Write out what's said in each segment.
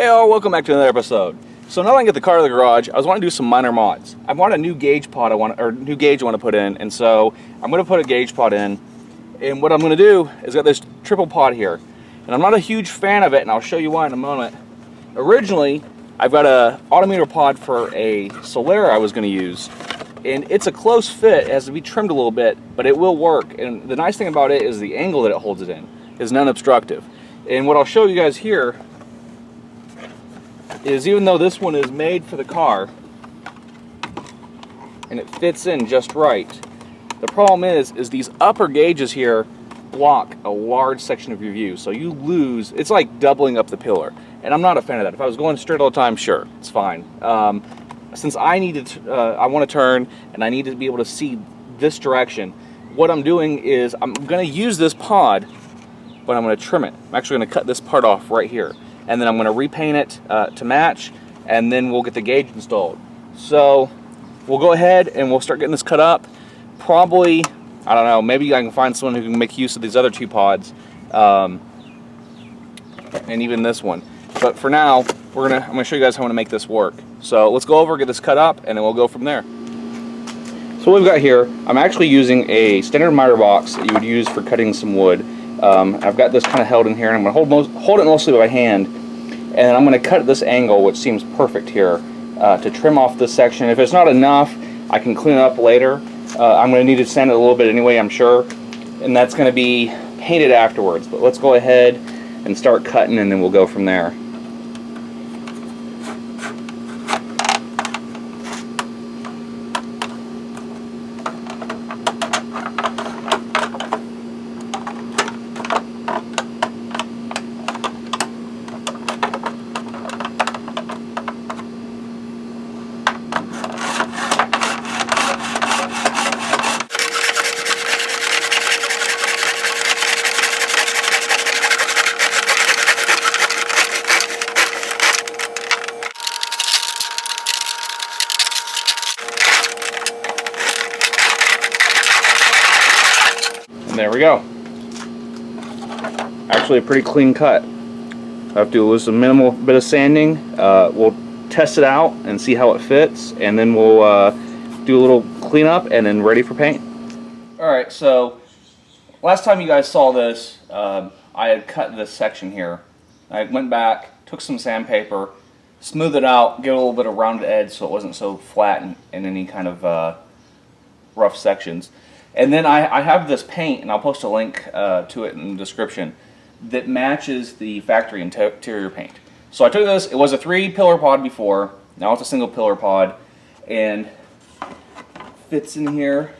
Hey all, welcome back to another episode. So now that I can get the car to the garage, I was wanting to do some minor mods. I want a new gauge pod new gauge I want to put in, and so I'm going to put a gauge pod in. And what I'm going to do is got this triple pod here. And I'm not a huge fan of it, and I'll show you why in a moment. Originally, I've got a autometer pod for a Solera I was going to use. And it's a close fit, it has to be trimmed a little bit, but it will work. And the nice thing about it is the angle that it holds it in is non-obstructive. And what I'll show you guys here is, even though this one is made for the car and it fits in just right, the problem is these upper gauges here block a large section of your view, so you lose. It's like doubling up the pillar, and I'm not a fan of that. If I was going straight all the time, sure, it's fine. Since I want to turn and I need to be able to see this direction, what I'm doing is I'm going to use this pod, but I'm going to trim it. I'm actually going to cut this part off right here, and then I'm going to repaint it to match, and then we'll get the gauge installed. So we'll go ahead and we'll start getting this cut up. Probably, I don't know, maybe I can find someone who can make use of these other two pods, and even this one. But for now, I'm going to show you guys how I'm going to make this work. So let's go over, get this cut up, and then we'll go from there. So what we've got here, I'm actually using a standard miter box that you would use for cutting some wood. I've got this kind of held in here, and I'm going to hold it mostly by hand, and then I'm going to cut at this angle, which seems perfect here, to trim off this section. If it's not enough, I can clean it up later. I'm going to need to sand it a little bit anyway, I'm sure, and that's going to be painted afterwards. But let's go ahead and start cutting, and then we'll go from there. And there we go. Actually a pretty clean cut. I have to do just a minimal bit of sanding. We'll test it out and see how it fits, and then we'll do a little cleanup and then ready for paint. Alright, so last time you guys saw this, I had cut this section here. I went back, took some sandpaper, smoothed it out, gave it a little bit of rounded edge so it wasn't so flat in any kind of rough sections. And then I have this paint, and I'll post a link to it in the description, that matches the factory interior paint. So I took this, it was a 3-pillar pod before, now it's a single pillar pod, and fits in here.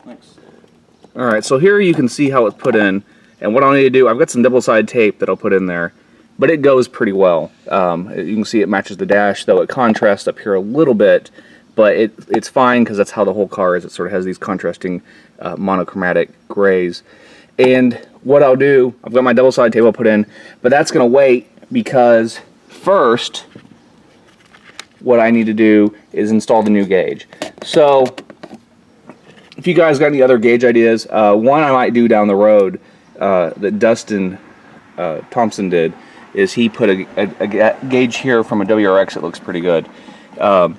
Thanks. Alright, so here you can see how it's put in, and what I'll need to do, I've got some double-sided tape that I'll put in there. But it goes pretty well. You can see it matches the dash, though it contrasts up here a little bit, but it's fine because that's how the whole car is. It sort of has these contrasting monochromatic grays. And what I'll do, I've got my double-sided tape I'll put in, but that's going to wait because first what I need to do is install the new gauge. So if you guys got any other gauge ideas, one I might do down the road that Dustin Thompson did, is he put a gauge here from a WRX that looks pretty good. But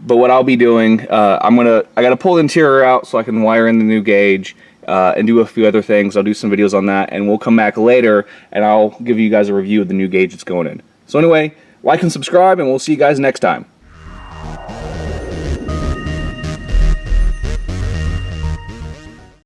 what I'll be doing, I gotta pull the interior out so I can wire in the new gauge and do a few other things. I'll do some videos on that, and we'll come back later and I'll give you guys a review of the new gauge that's going in. So anyway, like and subscribe, and we'll see you guys next time.